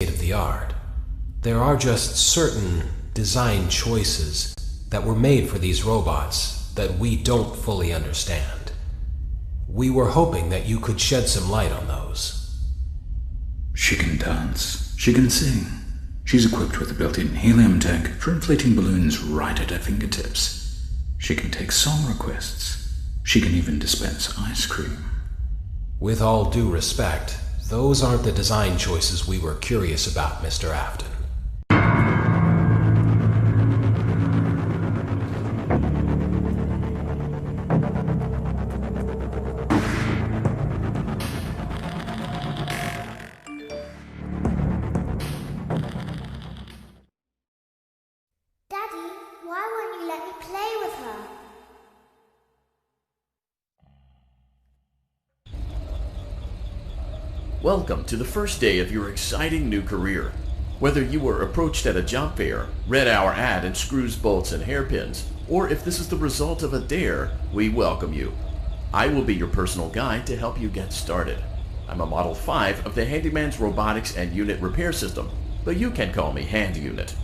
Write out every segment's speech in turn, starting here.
of the art. There are just certain design choices that were made for these robots that we don't fully understand. We were hoping that you could shed some light on those. She can dance. She can sing. She's equipped with a built-in helium tank for inflating balloons right at her fingertips. She can take song requests. She can even dispense ice cream. With all due respect, those aren't the design choices we were curious about, Mr. Afton. Daddy, why won't you let me play with her? Welcome to the first day of your exciting new career. Whether you were approached at a job fair, read our ad in screws, bolts, and hairpins, or if this is the result of a dare, we welcome you. I will be your personal guide to help you get started. I'm a Model 5 of the Handyman's Robotics and Unit Repair System, but you can call me Hand Unit.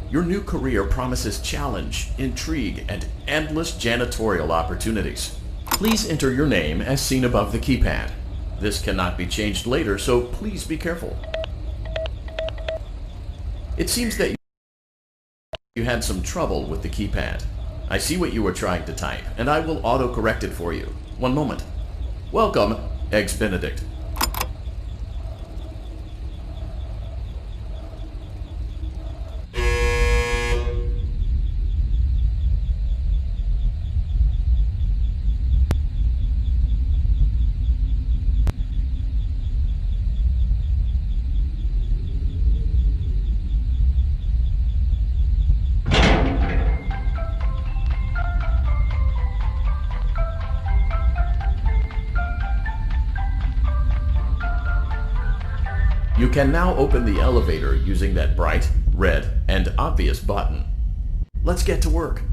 Your new career promises challenge, intrigue, and endless janitorial opportunities. Please enter your name as seen above the keypad. This cannot be changed later, so please be careful. It seems that you had some trouble with the keypad. I see what you were trying to type, and I will auto-correct it for you. One moment. Welcome, Eggs Benedict. You can now open the elevator using that bright, red, and obvious button. Let's get to work.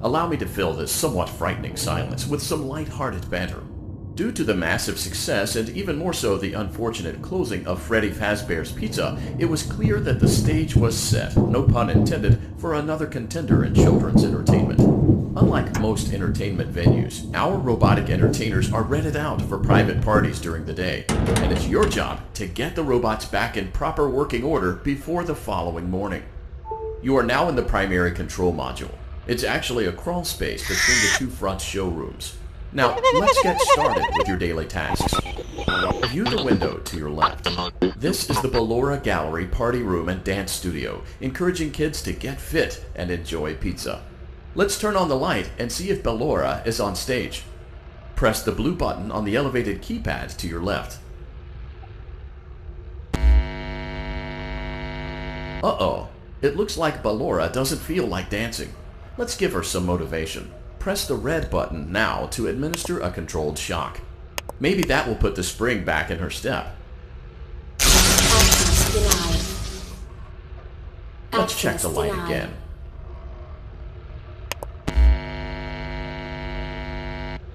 Allow me to fill this somewhat frightening silence with some light-hearted banter. Due to the massive success, and even more so the unfortunate closing of Freddy Fazbear's Pizza, it was clear that the stage was set, no pun intended, for another contender in children's entertainment. Unlike most entertainment venues, our robotic entertainers are rented out for private parties during the day, and it's your job to get the robots back in proper working order before the following morning. You are now in the primary control module. It's actually a crawl space between the two front showrooms. Now, let's get started with your daily tasks. View the window to your left. This is the Ballora Gallery Party Room and Dance Studio, encouraging kids to get fit and enjoy pizza. Let's turn on the light and see if Ballora is on stage. Press the blue button on the elevated keypad to your left. Uh-oh, it looks like Ballora doesn't feel like dancing. Let's give her some motivation. Press the red button now to administer a controlled shock. Maybe that will put the spring back in her step. Let's check the light again.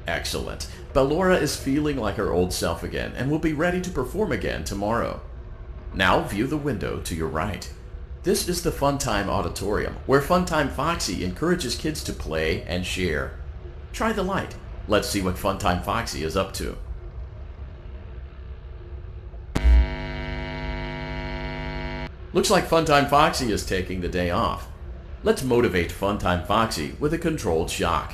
Excellent. Ballora is feeling like her old self again and will be ready to perform again tomorrow. Now view the window to your right. This is the Funtime Auditorium, where Funtime Foxy encourages kids to play and share. Try the light. Let's see what Funtime Foxy is up to. Looks like Funtime Foxy is taking the day off. Let's motivate Funtime Foxy with a controlled shock.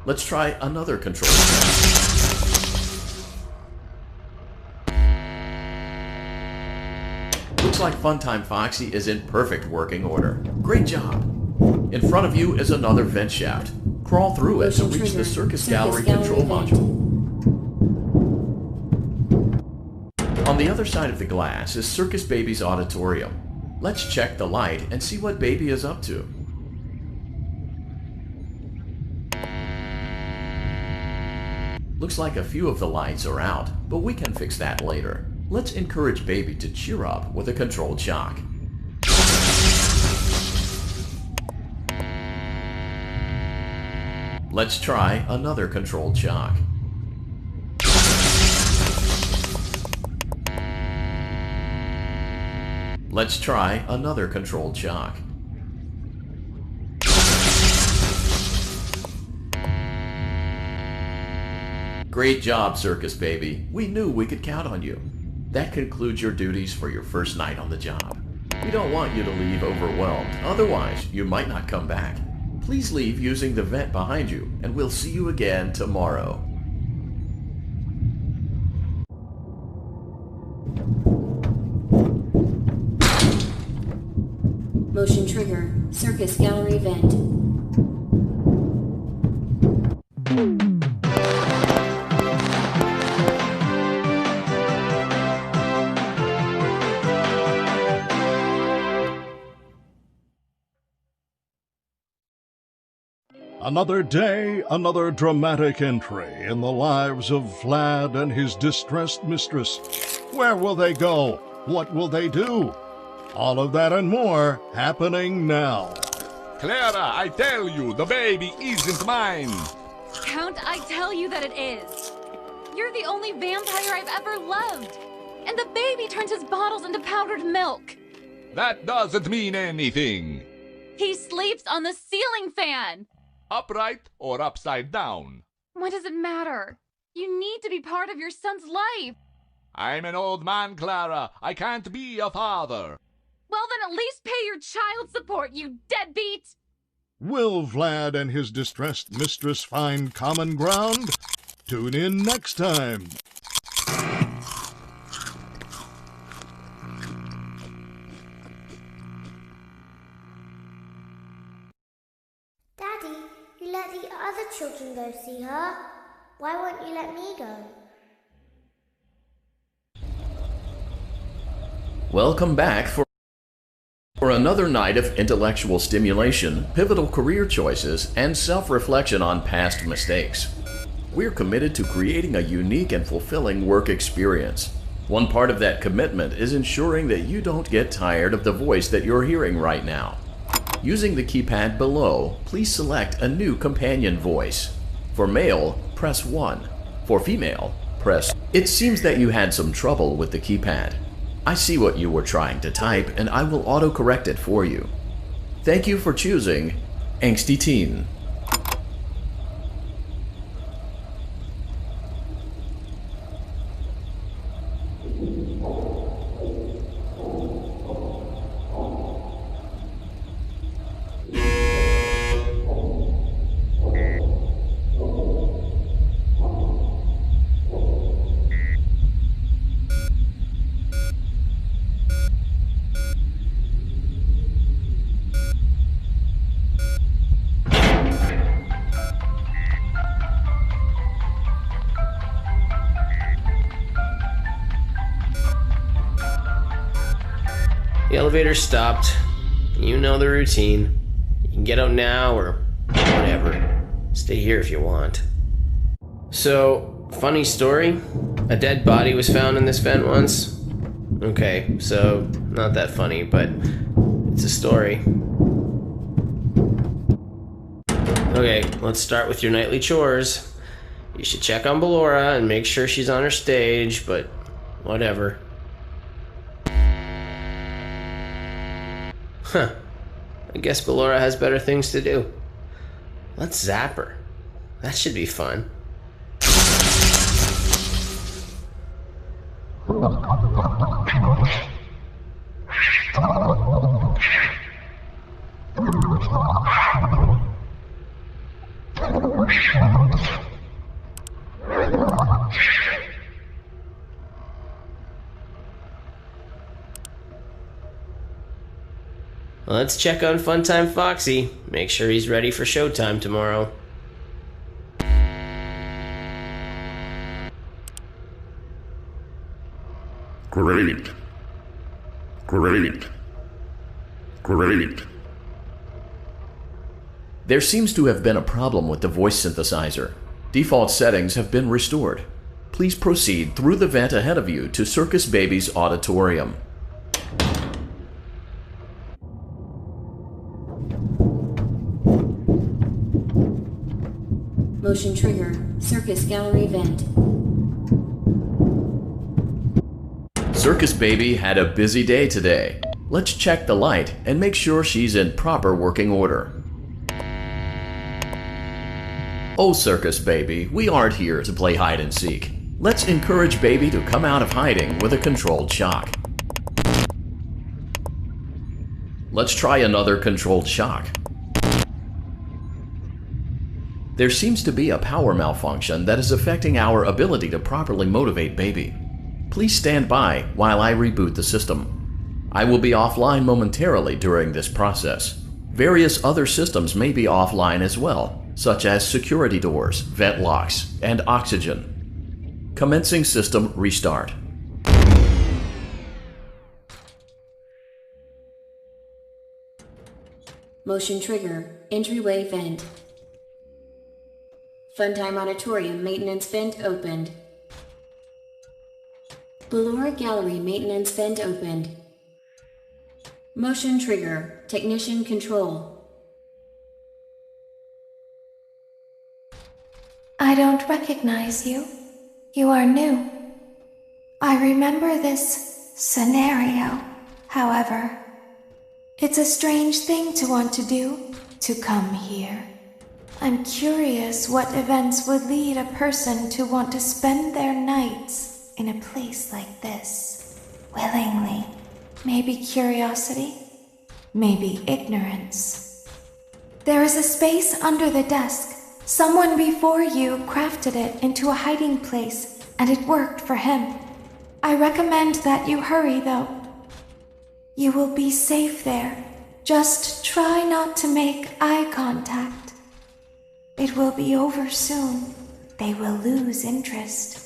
Let's try another control. Looks like Funtime Foxy is in perfect working order. Great job! In front of you is another vent shaft. Crawl through it to reach the Circus Gallery control module. On the other side of the glass is Circus Baby's auditorium. Let's check the light and see what Baby is up to. Looks like a few of the lights are out, but we can fix that later. Let's encourage Baby to cheer up with a controlled shock. Let's try another controlled shock. Let's try another controlled shock. Great job, Circus Baby. We knew we could count on you. That concludes your duties for your first night on the job. We don't want you to leave overwhelmed, otherwise you might not come back. Please leave using the vent behind you, and we'll see you again tomorrow. Motion trigger. Circus gallery vent. Another day, another dramatic entry in the lives of Vlad and his distressed mistress. Where will they go? What will they do? All of that and more happening now. Clara, I tell you, the baby isn't mine. Count, I tell you that it is. You're the only vampire I've ever loved. And the baby turns his bottles into powdered milk. That doesn't mean anything. He sleeps on the ceiling fan. Upright or upside down? What does it matter? You need to be part of your son's life. I'm an old man, Clara. I can't be a father. Well, then at least pay your child support, you deadbeat! Will Vlad and his distressed mistress find common ground? Tune in next time. Daddy, you let the other children go see her. Why won't you let me go? Welcome back for another night of intellectual stimulation, pivotal career choices, and self-reflection on past mistakes. We're committed to creating a unique and fulfilling work experience. One part of that commitment is ensuring that you don't get tired of the voice that you're hearing right now. Using the keypad below, please select a new companion voice. For male, press 1. For female, press. It seems that you had some trouble with the keypad. I see what you were trying to type, and I will auto-correct it for you. Thank you for choosing Angsty Teen. The elevator stopped. You know the routine. You can get out now or whatever. Stay here if you want. So, funny story. A dead body was found in this vent once. Okay, so not that funny, but it's a story. Okay, let's start with your nightly chores. You should check on Ballora and make sure she's on her stage, but whatever. Huh. I guess Ballora has better things to do. Let's zap her. That should be fun. Let's check on Funtime Foxy. Make sure he's ready for showtime tomorrow. Great. Great. Great. There seems to have been a problem with the voice synthesizer. Default settings have been restored. Please proceed through the vent ahead of you to Circus Baby's auditorium. Motion trigger. Circus gallery vent. Circus Baby had a busy day today. Let's check the light and make sure she's in proper working order. Oh, Circus Baby, we aren't here to play hide and seek. Let's encourage Baby to come out of hiding with a controlled shock. Let's try another controlled shock. There seems to be a power malfunction that is affecting our ability to properly motivate Baby. Please stand by while I reboot the system. I will be offline momentarily during this process. Various other systems may be offline as well, such as security doors, vent locks, and oxygen. Commencing system restart. Motion trigger. Entryway vent. Funtime Auditorium maintenance vent opened. Ballora Gallery maintenance vent opened. Motion trigger. Technician control. I don't recognize you. You are new. I remember this scenario, however. It's a strange thing to want to do, to come here. I'm curious what events would lead a person to want to spend their nights in a place like this. Willingly. Maybe curiosity, maybe ignorance. There is a space under the desk. Someone before you crafted it into a hiding place, and it worked for him. I recommend that you hurry, though. You will be safe there. Just try not to make eye contact. It will be over soon. They will lose interest.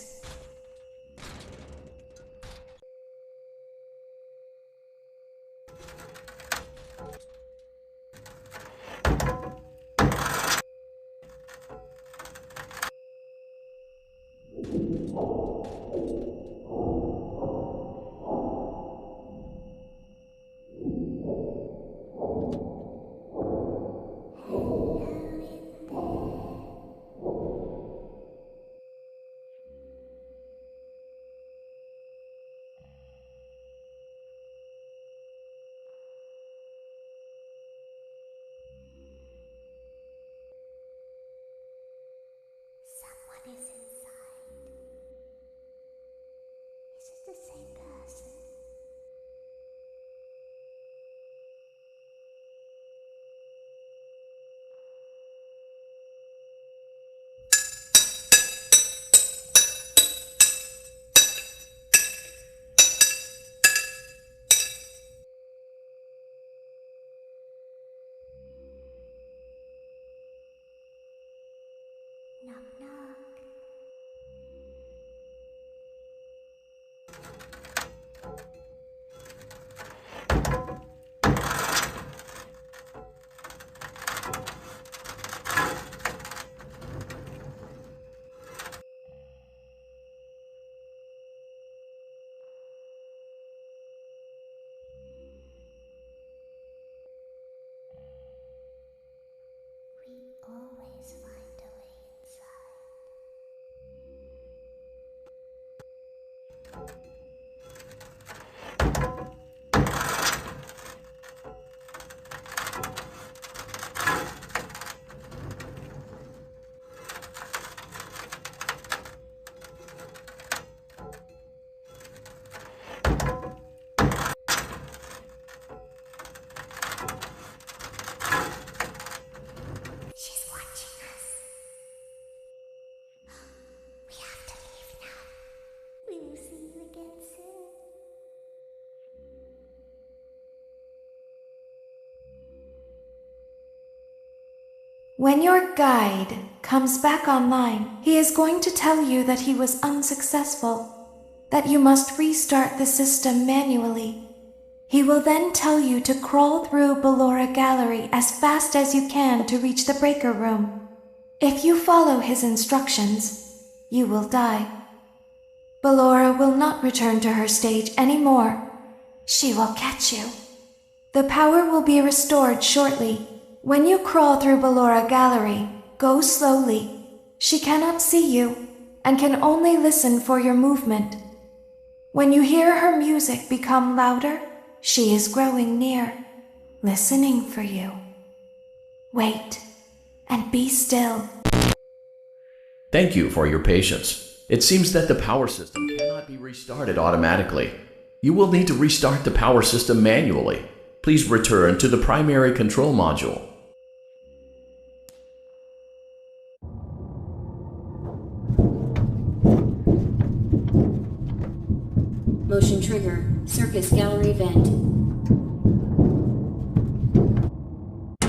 Someone is inside. Is it the same person? Knock, knock. We always find a way inside. She's watching us. We have to leave now. We will see you again soon. When your guide comes back online, he is going to tell you that he was unsuccessful, that you must restart the system manually. He will then tell you to crawl through Ballora Gallery as fast as you can to reach the breaker room. If you follow his instructions, you will die. Ballora will not return to her stage anymore. She will catch you. The power will be restored shortly. When you crawl through Ballora Gallery, go slowly. She cannot see you and can only listen for your movement. When you hear her music become louder, she is growing near, listening for you. Wait and be still. Thank you for your patience. It seems that the power system cannot be restarted automatically. You will need to restart the power system manually. Please return to the primary control module. Motion trigger, circus gallery vent.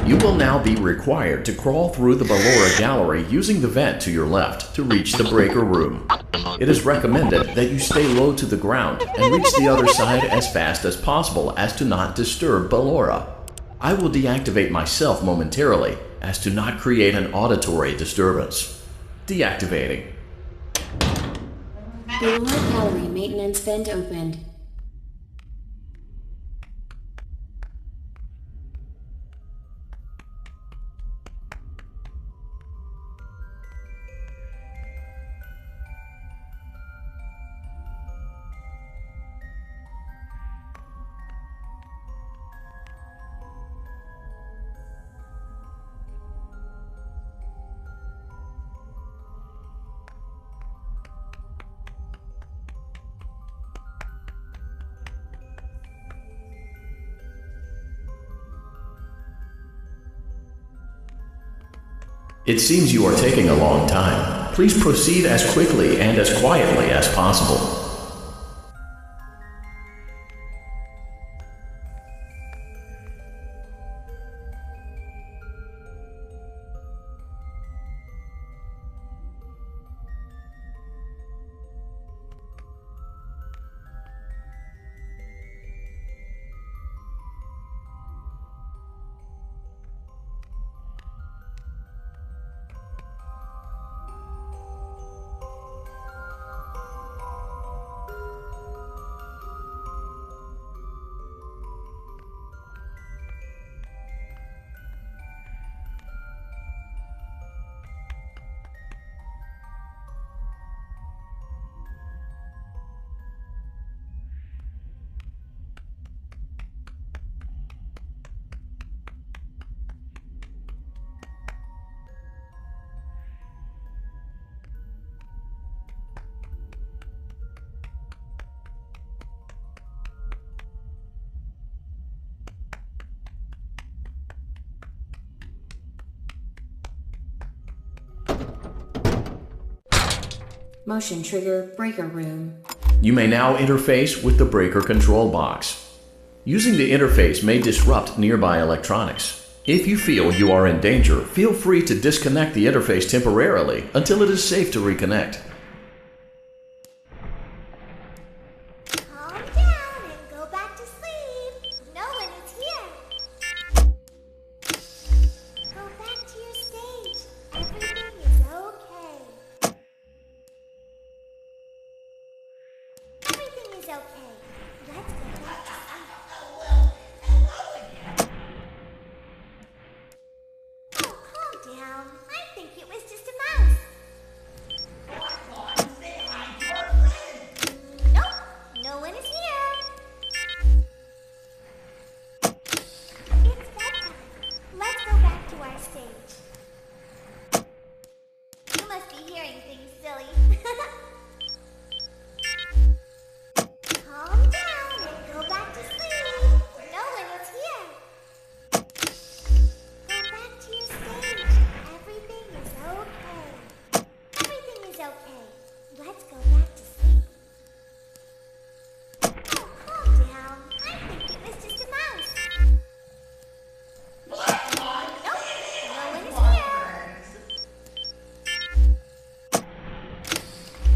You will now be required to crawl through the Ballora gallery using the vent to your left to reach the breaker room. It is recommended that you stay low to the ground and reach the other side as fast as possible as to not disturb Ballora. I will deactivate myself momentarily as to not create an auditory disturbance. Deactivating. Ballora gallery maintenance vent opened. It seems you are taking a long time. Please proceed as quickly and as quietly as possible. Motion trigger, breaker room. You may now interface with the breaker control box. Using the interface may disrupt nearby electronics. If you feel you are in danger, feel free to disconnect the interface temporarily until it is safe to reconnect. Calm down and go back to sleep. No one is here. Go back to your stage. Everything is okay. Everything is okay. Let's go back to sleep. Oh, calm down. I think it was just a mouse. Nope, no one is here. It's bedtime. Let's go back to our stage. You must be hearing things, silly. Calm down and go back to sleep. No one is here. Go back to your stage. Everything is okay. Everything is okay. Let's go back to sleep. Oh, calm down. I think it was just a mouse. Nope, no one is here.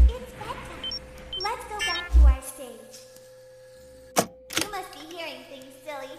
It's bedtime. Let's go back to our stage. You must be hearing things, silly.